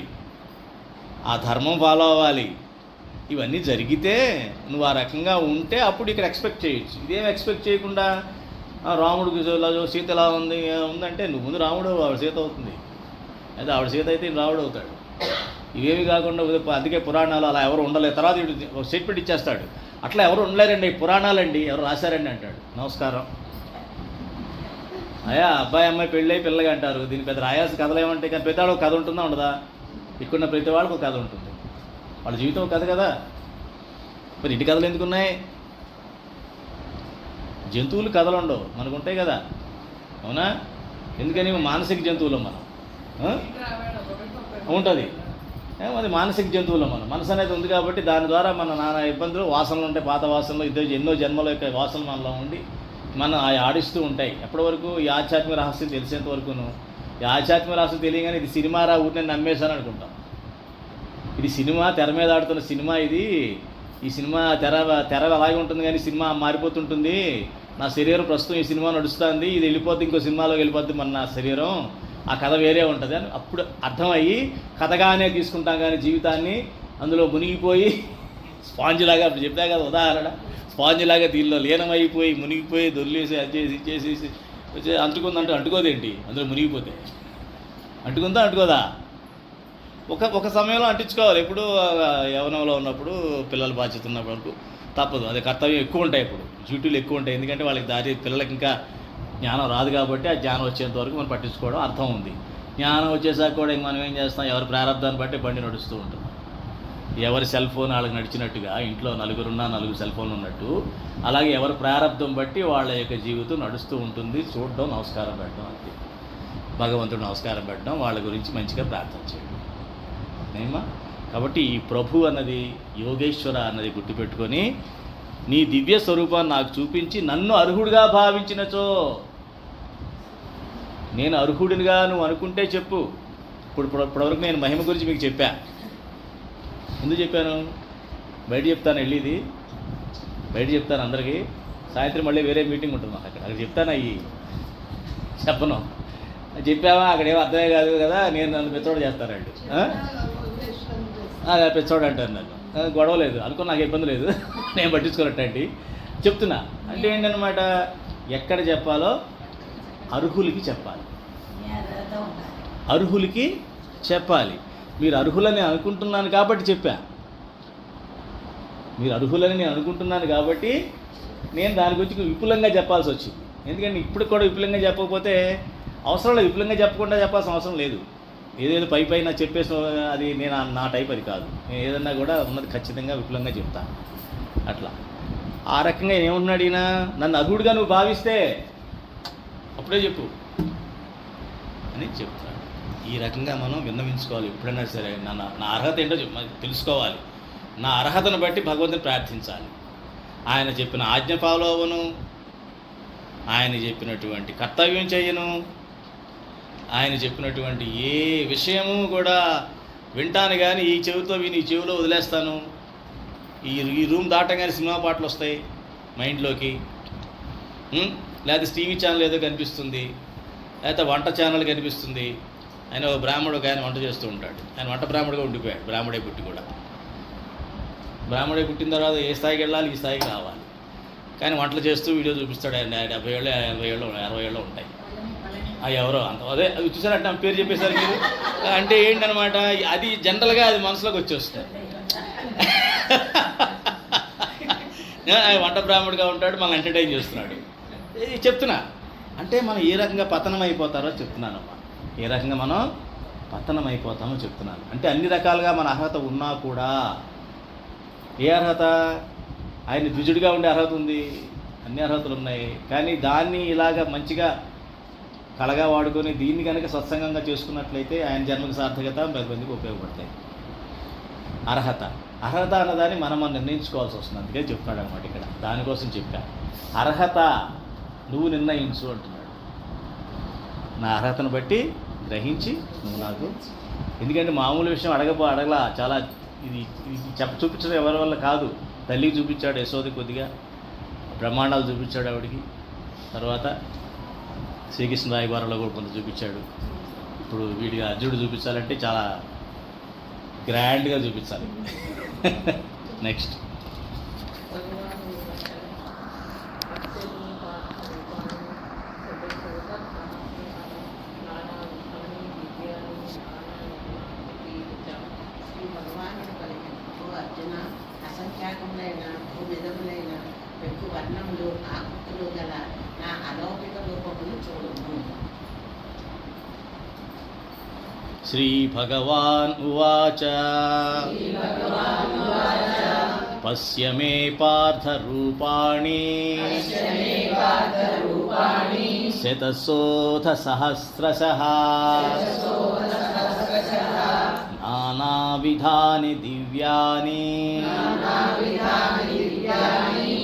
ఆ ధర్మం ఫాలో అవ్వాలి. ఇవన్నీ జరిగితే నువ్వు ఆ రకంగా ఉంటే అప్పుడు ఇక్కడ ఎక్స్పెక్ట్ చేయొచ్చు. ఇదేం ఎక్స్పెక్ట్ చేయకుండా రాముడికి సీత ఎలా ఉందంటే నువ్వు ముందు రాముడు, ఆవిడ సీత అవుతుంది, అయితే ఆవిడ సీత అయితే రాముడు అవుతాడు. ఇవేమి కాకుండా అందుకే పురాణాలు అలా ఎవరు ఉండలేదు. తర్వాత ఒక స్టేట్మెంట్ ఇచ్చేస్తాడు, అట్లా ఎవరు ఉండలేరండి, పురాణాలండి, ఎవరు రాశారండి అంటాడు. నమస్కారం అయ్యా, అబ్బాయి అమ్మాయి పెళ్ళి పిల్లగా అంటారు, దీని పెద్ద రాయాల్సిన కథలు ఏమంటే, కానీ ప్రతి వాళ్ళకి కథ ఉంటుందా ఉండదా? ఇక్కడున్న ప్రతి వాళ్ళకి ఒక కథ ఉంటుంది, వాళ్ళ జీవితం ఒక కథ కదా. మరి ఇంటి కథలు ఎందుకున్నాయి? జంతువులు కథలు ఉండవు, మనకు ఉంటాయి కదా, అవునా? ఎందుకని మానసిక జంతువులు మనం ఉంటుంది, అది మానసిక జంతువులు మనం. మనసు అనేది ఉంది కాబట్టి దాని ద్వారా మన నానా ఇబ్బందులు, వాసనలు ఉంటాయి, పాత వాసనలు, ఎన్నో జన్మల యొక్క వాసనలు మనలో ఉండి మనం ఆడిస్తూ ఉంటాయి. ఎప్పటి వరకు ఈ ఆధ్యాత్మిక రహస్యం తెలిసేంత వరకును. ఈ ఆధ్యాత్మిక రహస్యం తెలియగానే ఇది సినిమా రా ఊరిని నమ్మేశాను అనుకుంటాం. ఇది సినిమా, తెర మీద ఆడుతున్న సినిమా ఇది. ఈ సినిమా తెర అలాగే ఉంటుంది కానీ సినిమా మారిపోతుంటుంది. నా శరీరం ప్రస్తుతం ఈ సినిమా నడుస్తుంది, ఇది వెళ్ళిపోద్ది, ఇంకో సినిమాలోకి వెళ్ళిపోద్ది మన నా శరీరం, ఆ కథ వేరే ఉంటుంది అని అప్పుడు అర్థమయ్యి కథగానే తీసుకుంటాం. కానీ జీవితాన్ని అందులో మునిగిపోయి స్పాంజిలాగా, అప్పుడు చెప్పా కదా ఉదాహరణ, స్పాంజిలాగా దీనిలో లీనమైపోయి మునిగిపోయి దొర్లేసి అది చేసి ఇచ్చేసి వచ్చి అంటుకుందంటే అంటుకోదేంటి, అందులో మునిగిపోతే అంటుకుందా అంటుకోదా? ఒక సమయంలో అంటించుకోవాలి. ఎప్పుడు యవనంలో ఉన్నప్పుడు, పిల్లల బాధ్యత ఉన్నప్పుడు తప్పదు, అది కర్తవ్యం ఎక్కువ ఉంటాయి, ఇప్పుడు డ్యూటీలు ఎక్కువ ఉంటాయి. ఎందుకంటే వాళ్ళకి పిల్లలకి ఇంకా జ్ఞానం రాదు కాబట్టి ఆ జ్ఞానం వచ్చేంత వరకు మనం పట్టించుకోవడం అర్థం ఉంది. జ్ఞానం వచ్చేసాక కూడా మనం ఏం చేస్తాం, ఎవరి ప్రారంభాన్ని బట్టి బండి నడుస్తూ ఉంటుంది. ఎవరి సెల్ ఫోన్ వాళ్ళకి నడిచినట్టుగా ఇంట్లో నలుగురున్నా 4 సెల్ ఫోన్లు ఉన్నట్టు, అలాగే ఎవరి ప్రారంభం బట్టి వాళ్ళ యొక్క జీవితం నడుస్తూ ఉంటుంది. చూడడం, నమస్కారం పెట్టడం, అంతే. భగవంతుడు నమస్కారం పెట్టడం, వాళ్ళ గురించి మంచిగా ప్రార్థన చేయడం ఏమా. కాబట్టి ఈ ప్రభు అన్నది, యోగేశ్వర అన్నది గుర్తుపెట్టుకొని నీ దివ్య స్వరూపాన్ని నాకు చూపించి నన్ను అర్హుడిగా భావించినచో, నేను అర్హుడినిగా నువ్వు అనుకుంటే చెప్పు. ఇప్పటివరకు నేను మహిమ గురించి మీకు చెప్పా. ఎందుకు చెప్పాను? బయట చెప్తాను, వెళ్ళేది బయట చెప్తాను అందరికీ. సాయంత్రం మళ్ళీ వేరే మీటింగ్ ఉంటుంది మాకు, అక్కడ చెప్తాను. అవి చెప్పను, చెప్పావా అక్కడేమో అర్థమే కాదు కదా, నేను నన్ను పెచ్చోడు చేస్తానండి, పెచ్చోడు అంటారు నన్ను. గొడవ లేదు అనుకో, నాకు ఇబ్బంది లేదు, నేను పట్టించుకోనట్టండి చెప్తున్నా. అంటే ఏంటన్నమాట, ఎక్కడ చెప్పాలో అర్హులకి చెప్పాలి, అర్హులకి చెప్పాలి. మీరు అర్హులని అనుకుంటున్నాను కాబట్టి చెప్పా, మీరు అర్హులని నేను అనుకుంటున్నాను కాబట్టి నేను దాని గురించి విపులంగా చెప్పాల్సి వచ్చింది. ఎందుకంటే ఇప్పుడు కూడా విపులంగా చెప్పకపోతే అవసరం లేదు, విపులంగా చెప్పకుండా చెప్పాల్సిన అవసరం లేదు. ఏదేదో పైన చెప్పేసి అది నేను నా టైప్ అది కాదు. నేను ఏదన్నా కూడా ఉన్నది ఖచ్చితంగా విపులంగా చెప్తాను. అట్లా ఆ రకంగా ఏమున్నాడు ఈయన, నన్ను అర్హుడిగా నువ్వు భావిస్తే అప్పుడే చెప్పు అని చెప్తాను. ఈ రకంగా మనం విన్నవించుకోవాలి. ఎప్పుడైనా సరే నా అర్హత ఏంటో తెలుసుకోవాలి. నా అర్హతను బట్టి భగవంతుని ప్రార్థించాలి. ఆయన చెప్పిన ఆజ్ఞ ఫాలో అవ్వను, ఆయన చెప్పినటువంటి కర్తవ్యం చేయను, ఆయన చెప్పినటువంటి ఏ విషయము కూడా వింటాను కానీ ఈ చెవితో విని ఈ చెవిలో వదిలేస్తాను. ఈ రూమ్ దాటంగానే సినిమా పాటలు వస్తాయి మైండ్లోకి, లేకపోతే టీవీ ఛానల్ ఏదో కనిపిస్తుంది, లేకపోతే వంట ఛానల్ కనిపిస్తుంది. ఆయన ఒక బ్రాహ్మడు, ఒక ఆయన వంట చేస్తూ ఉంటాడు. ఆయన వంట బ్రాహ్మడుగా ఉండిపోయాడు, బ్రాహ్మడే పుట్టి కూడా. బ్రాహ్మడే పుట్టిన తర్వాత ఏ స్థాయికి వెళ్ళాలి, ఈ స్థాయికి రావాలి. కానీ వంటలు చేస్తూ వీడియో చూపిస్తాడు. ఆయన 70 ఏళ్ళు, 80 ఏళ్ళు, 60 ఏళ్ళు ఉంటాయి. అవి ఎవరో అంత అదే అది చూసారంటే ఆ పేరు చెప్పేశారు మీరు. అంటే ఏంటనమాట, అది జనరల్గా అది మనసులోకి వచ్చేస్తుంది. వంట బ్రాహ్మడిగా ఉంటాడు, మనం ఎంటర్టైన్ చేస్తున్నాడు. చెప్తున్నా అంటే మనం ఏ రకంగా పతనం అయిపోతారో చెప్తున్నానమ్మా, ఏ రకంగా మనం పతనం అయిపోతామో చెప్తున్నాను. అంటే అన్ని రకాలుగా మన అర్హత ఉన్నా కూడా, ఏ అర్హత, ఆయన ద్విజుడిగా ఉండే అర్హత ఉంది, అన్ని అర్హతలు ఉన్నాయి. కానీ దాన్ని ఇలాగ మంచిగా కళగా వాడుకొని దీన్ని కనుక సత్సంగంగా చేసుకున్నట్లయితే ఆయన జన్మకు సార్థకత 10 మందికి ఉపయోగపడతాయి. అర్హత అర్హత అన్నదాన్ని మనం నిర్ణయించుకోవాల్సి వస్తుంది. అందుకే చెప్తున్నాడు అనమాట ఇక్కడ. దానికోసం చెప్పా. అర్హత నువ్వు నిర్ణయించు అంటున్నాడు. నా అర్హతను బట్టి గ్రహించి నువ్వు నాకు, ఎందుకంటే మామూలు విషయం అడగలా, చాలా ఇది చూపించడం ఎవరి వల్ల కాదు. తల్లికి చూపించాడు యశోద, కొద్దిగా బ్రహ్మాండాలు చూపించాడు ఆవిడికి. తర్వాత శ్రీకృష్ణ రాయబారంలో కూడా కొంత చూపించాడు. ఇప్పుడు వీడిగా అర్జునుడు చూపించాలంటే చాలా గ్రాండ్గా చూపించాలి. నెక్స్ట్ శ్రీ భగవానుడు పలికిన ఓ అర్జున, అసంఖ్యాకములైన విధములైన పెక్కు వర్ణములు ఆకృతులు గల నా అలౌకిక రూపములు చూడుము. శ్రీ భగవాన్ ఉవాచ పశ్య మే పార్థ రూపాణి శతశోథ సహస్రశః నానావిధాని దివ్యాని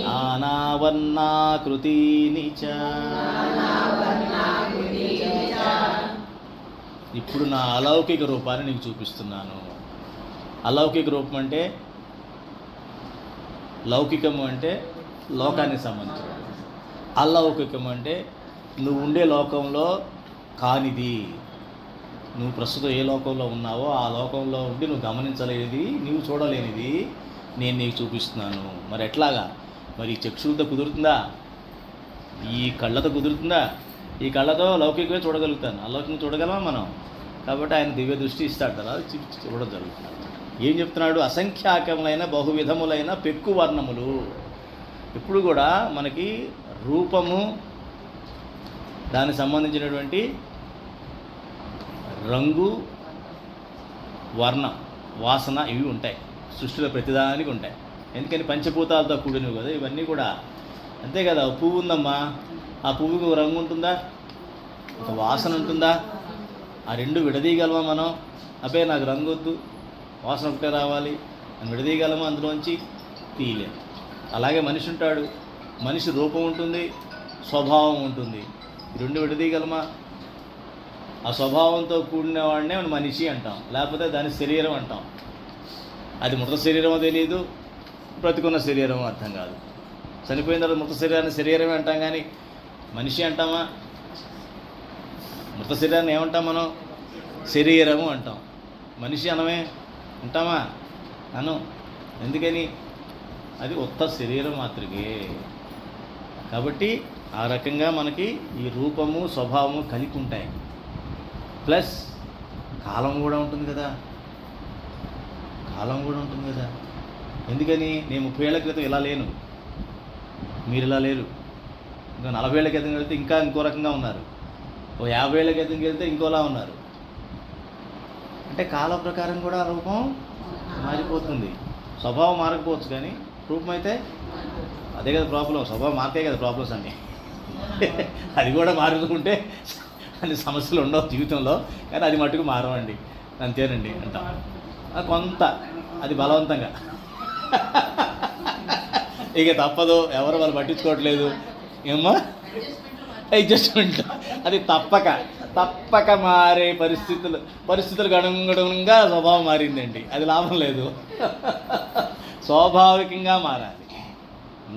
నానావర్ణాకృతీని చ. ఇప్పుడు నా అలౌకిక రూపాన్ని నీకు చూపిస్తున్నాను. అలౌకిక రూపం అంటే, లౌకికము అంటే లోకానికి సంబంధించిన, అలౌకికము అంటే నువ్వు ఉండే లోకంలో కానిది, నువ్వు ప్రస్తుతం ఏ లోకంలో ఉన్నావో ఆ లోకంలో ఉండి నువ్వు గమనించలేనిది, నువ్వు చూడలేనిది నేను నీకు చూపిస్తున్నాను. మరి ఎట్లాగా? మరి ఈ చక్షులతో కుదురుతుందా? ఈ కళ్ళతో కుదురుతుందా? ఈ కళ్ళతో లౌకికమే చూడగలుగుతాను, అలౌకికంగా చూడగలమా మనం? కాబట్టి ఆయన దివ్య దృష్టి ఇస్తాడు కదా, చూడడం జరుగుతుంది. ఏం చెప్తున్నాడు? అసంఖ్యాకములైన బహువిధములైన పెక్కు వర్ణములు. ఇప్పుడు కూడా మనకి రూపము, దానికి సంబంధించినటువంటి రంగు, వర్ణం, వాసన ఇవి ఉంటాయి. సృష్టిలో ప్రతిదానికి ఉంటాయి. ఎందుకని పంచభూతాలతో కూడినవి కదా ఇవన్నీ కూడా. అంతే కదా. పువ్వు ఉందమ్మా, ఆ పువ్వుకి ఒక రంగు ఉంటుందా, ఒక వాసన ఉంటుందా? ఆ రెండు విడదీయగలమా మనం? అబ్బే నాకు రంగు వద్దు, వాసన ఒకటే రావాలి అని విడదీయగలమా? అందులోంచి తీయలేము. అలాగే మనిషి ఉంటాడు, మనిషి రూపం ఉంటుంది, స్వభావం ఉంటుంది. ఈ రెండు విడదీయగలమా? ఆ స్వభావంతో కూడిన వాడినే మనం మనిషి అంటాం, లేకపోతే దాని శరీరం అంటాం. అది మృత శరీరమో తెలియదు, బ్రతికున్న శరీరమో అర్థం కాదు. చనిపోయిన తర్వాత మృత శరీరాన్ని శరీరమే అంటాం, కానీ మనిషి అంటామా? మృత శరీరాన్ని ఏమంటాం మనం? శరీరము అంటాం. మనిషి అనమే అంటామా? అను. ఎందుకని? అది ఉత్త శరీరం మాత్రమే. కాబట్టి ఆ రకంగా మనకి ఈ రూపము, స్వభావము కలిపి ఉంటాయి. ప్లస్ కాలం కూడా ఉంటుంది కదా, కాలం కూడా ఉంటుంది కదా. ఎందుకని? నేను 30 ఏళ్ల క్రితం ఇలా లేను, మీరు ఇలా లేరు. ఇంకా 40 ఏళ్ల క్రితం వెళ్తే ఇంకా ఇంకో రకంగా ఉన్నారు, ఓ 50 ఏళ్ల క్రితంకి వెళ్తే ఇంకోలా ఉన్నారు. అంటే కాల ప్రకారం కూడా రూపం మారిపోతుంది. స్వభావం మారకపోవచ్చు కానీ రూపం అయితే అదే కదా ప్రాబ్లం. స్వభావం మారితే కదా ప్రాబ్లమ్స్ అన్నీ. అది కూడా మారుతుంటే అన్ని సమస్యలు ఉండవు జీవితంలో, కానీ అది మట్టుకు మారవండి, అంతేనండి అంటాం. కొంత అది బలవంతంగా ఇక తప్పదు, ఎవరు వాళ్ళు పట్టించుకోవట్లేదు. ఏమో అడ్జస్ట్మెంట్, అది తప్పక మారే పరిస్థితులకు అనుగుణంగా స్వభావం మారిందండి. అది లాభం లేదు. స్వాభావికంగా మారాలి.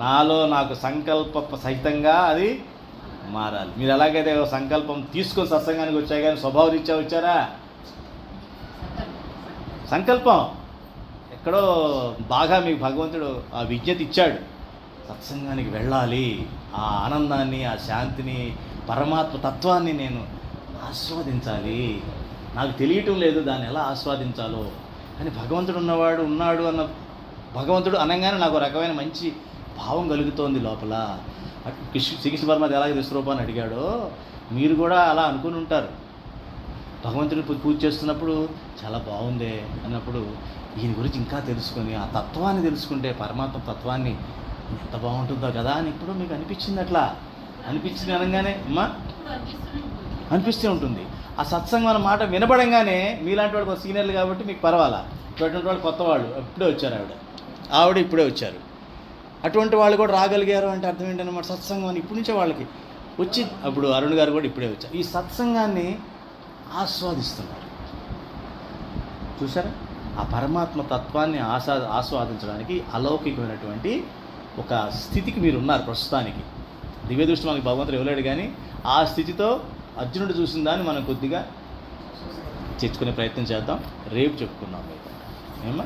నాలో నాకు సంకల్ప సహితంగా అది మారాలి. మీరు ఎలాగైతే సంకల్పం తీసుకొని సత్సంగానికి వచ్చాయి, కానీ స్వభావరీత్యా వచ్చారా? సంకల్పం ఎక్కడో బాగా మీకు భగవంతుడు ఆ విజ్ఞత ఇచ్చాడు. సత్సంగానికి వెళ్ళాలి, ఆ ఆనందాన్ని, ఆ శాంతిని, పరమాత్మ తత్వాన్ని నేను ఆస్వాదించాలి. నాకు తెలియటం లేదు దాన్ని ఎలా ఆస్వాదించాలో. కానీ భగవంతుడు ఉన్నాడు అన్న భగవంతుడు అనగానే నాకు రకమైన మంచి భావం కలుగుతోంది లోపల. శ్రీకృష్ణ పరమాత్మ ఎలాగ విశ్వరూపాన్ని అడిగాడో మీరు కూడా అలా అనుకుని ఉంటారు. భగవంతుడిని పూజ చేస్తున్నప్పుడు చాలా బాగుందే అన్నప్పుడు ఈయన గురించి ఇంకా తెలుసుకొని ఆ తత్వాన్ని తెలుసుకుంటే, పరమాత్మ తత్వాన్ని ఎంత బాగుంటుందో కదా అని ఇప్పుడు మీకు అనిపించింది. అట్లా అనిపించింది అనగానే అమ్మా అనిపిస్తూ ఉంటుంది. ఆ సత్సంగం అన్న మాట వినపడంగానే మీలాంటి వాడికి సీనియర్లు కాబట్టి మీకు పర్వాలా, అటువంటి వాళ్ళు కొత్త వాళ్ళు ఇప్పుడే వచ్చారు, ఆవిడ ఇప్పుడే వచ్చారు. అటువంటి వాళ్ళు కూడా రాగలిగారు అంటే అర్థం ఏంటన్నమాట, సత్సంగం ఇప్పటి నుంచే వాళ్ళకి వచ్చి, అప్పుడు అరుణ్ గారు కూడా ఇప్పుడే వచ్చారు. ఈ సత్సంగాన్ని ఆస్వాదిస్తున్నారు. చూసారా, ఆ పరమాత్మ తత్వాన్ని ఆస్వాదించడానికి అలౌకికమైనటువంటి ఒక స్థితికి మీరు ఉన్నారు ప్రస్తుతానికి. దివ్య దృష్టి మనకి భగవంతుడు ఇవ్వలేడు, కానీ ఆ స్థితితో అర్జునుడు చూసిన దాన్ని మనం కొద్దిగా తెచ్చుకునే ప్రయత్నం చేద్దాం. రేపు చెప్పుకుందాం. ఏమా